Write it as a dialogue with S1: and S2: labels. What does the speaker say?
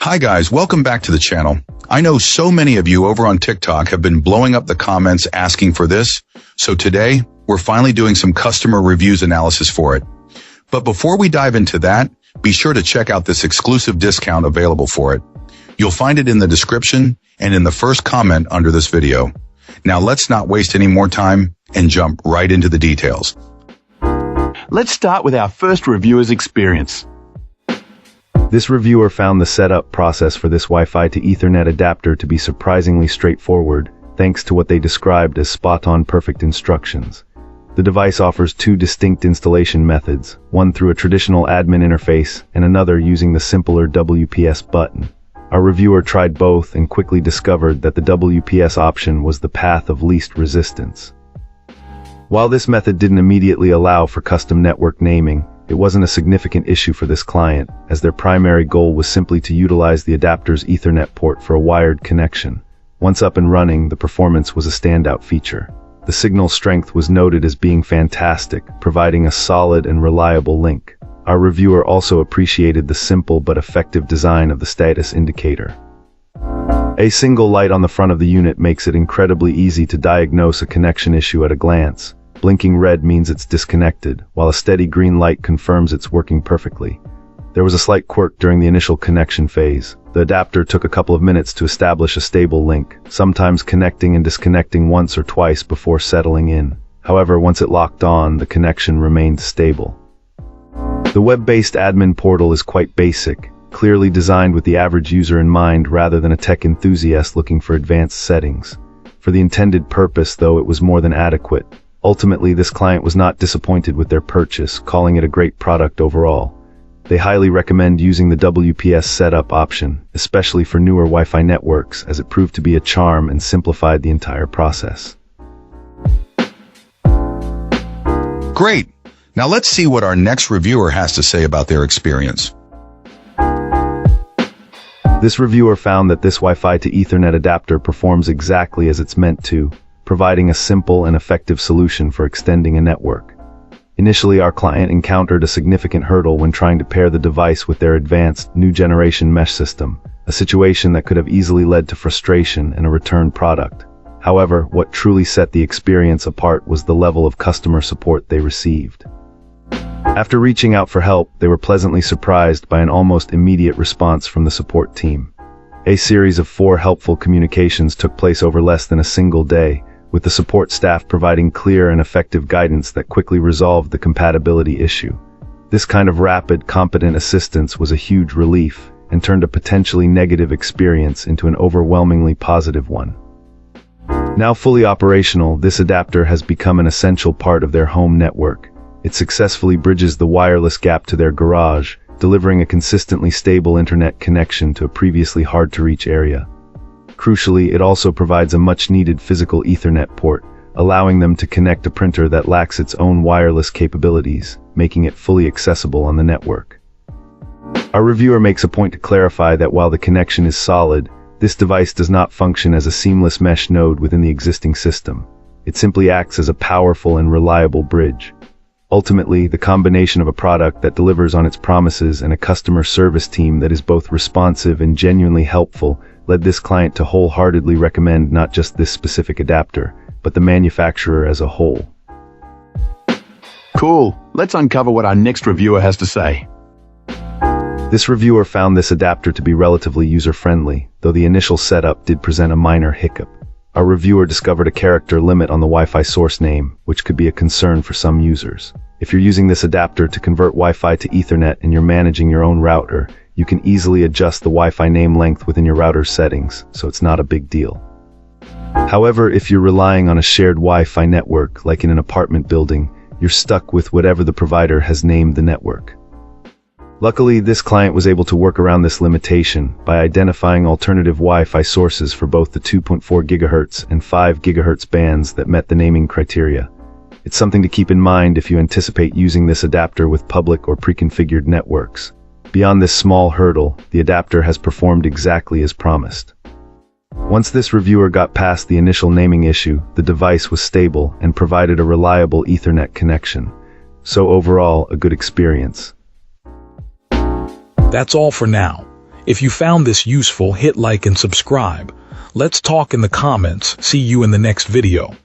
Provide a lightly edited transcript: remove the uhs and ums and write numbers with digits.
S1: Hi guys, welcome back to the channel. I know so many of you over on TikTok have been blowing up the comments asking for this, so today we're finally doing some customer reviews analysis for it. But before we dive into that, be sure to check out this exclusive discount available for it. You'll find it in the description and in the first comment under this video. Now let's not waste any more time and jump right into the details.
S2: Let's start with our first reviewer's experience.
S3: This reviewer found the setup process for this Wi-Fi to Ethernet adapter to be surprisingly straightforward, thanks to what they described as spot-on perfect instructions. The device offers two distinct installation methods, one through a traditional admin interface and another using the simpler WPS button. Our reviewer tried both and quickly discovered that the WPS option was the path of least resistance. While this method didn't immediately allow for custom network naming, it wasn't a significant issue for this client, as their primary goal was simply to utilize the adapter's Ethernet port for a wired connection. Once up and running, the performance was a standout feature. The signal strength was noted as being fantastic, providing a solid and reliable link. Our reviewer also appreciated the simple but effective design of the status indicator. A single light on the front of the unit makes it incredibly easy to diagnose a connection issue at a glance. Blinking red means it's disconnected, while a steady green light confirms it's working perfectly. There was a slight quirk during the initial connection phase. The adapter took a couple of minutes to establish a stable link, sometimes connecting and disconnecting once or twice before settling in. However, once it locked on, the connection remained stable. The web-based admin portal is quite basic, clearly designed with the average user in mind rather than a tech enthusiast looking for advanced settings. For the intended purpose, though, it was more than adequate. Ultimately, this client was not disappointed with their purchase, calling it a great product overall. They highly recommend using the WPS setup option, especially for newer Wi-Fi networks, as it proved to be a charm and simplified the entire process.
S1: Great! Now let's see what our next reviewer has to say about their experience.
S3: This reviewer found that this Wi-Fi to Ethernet adapter performs exactly as it's meant to, providing a simple and effective solution for extending a network. Initially, our client encountered a significant hurdle when trying to pair the device with their advanced, new-generation mesh system, a situation that could have easily led to frustration and a returned product. However, what truly set the experience apart was the level of customer support they received. After reaching out for help, they were pleasantly surprised by an almost immediate response from the support team. A series of 4 helpful communications took place over less than a single day, with the support staff providing clear and effective guidance that quickly resolved the compatibility issue. This kind of rapid, competent assistance was a huge relief and turned a potentially negative experience into an overwhelmingly positive one. Now fully operational, this adapter has become an essential part of their home network. It successfully bridges the wireless gap to their garage, delivering a consistently stable internet connection to a previously hard-to-reach area. Crucially, it also provides a much-needed physical Ethernet port, allowing them to connect a printer that lacks its own wireless capabilities, making it fully accessible on the network. Our reviewer makes a point to clarify that while the connection is solid, this device does not function as a seamless mesh node within the existing system. It simply acts as a powerful and reliable bridge. Ultimately, the combination of a product that delivers on its promises and a customer service team that is both responsive and genuinely helpful led this client to wholeheartedly recommend not just this specific adapter, but the manufacturer as a whole.
S2: Cool. Let's uncover what our next reviewer has to say.
S3: This reviewer found this adapter to be relatively user-friendly, though the initial setup did present a minor hiccup. Our reviewer discovered a character limit on the Wi-Fi source name, which could be a concern for some users. If you're using this adapter to convert Wi-Fi to Ethernet and you're managing your own router, you can easily adjust the Wi-Fi name length within your router's settings, so it's not a big deal. However, if you're relying on a shared Wi-Fi network, like in an apartment building, you're stuck with whatever the provider has named the network. Luckily, this client was able to work around this limitation by identifying alternative Wi-Fi sources for both the 2.4 GHz and 5 GHz bands that met the naming criteria. It's something to keep in mind if you anticipate using this adapter with public or pre-configured networks. Beyond this small hurdle, the adapter has performed exactly as promised. Once this reviewer got past the initial naming issue, the device was stable and provided a reliable Ethernet connection. So overall, a good experience.
S4: That's all for now. If you found this useful, hit like and subscribe. Let's talk in the comments. See you in the next video.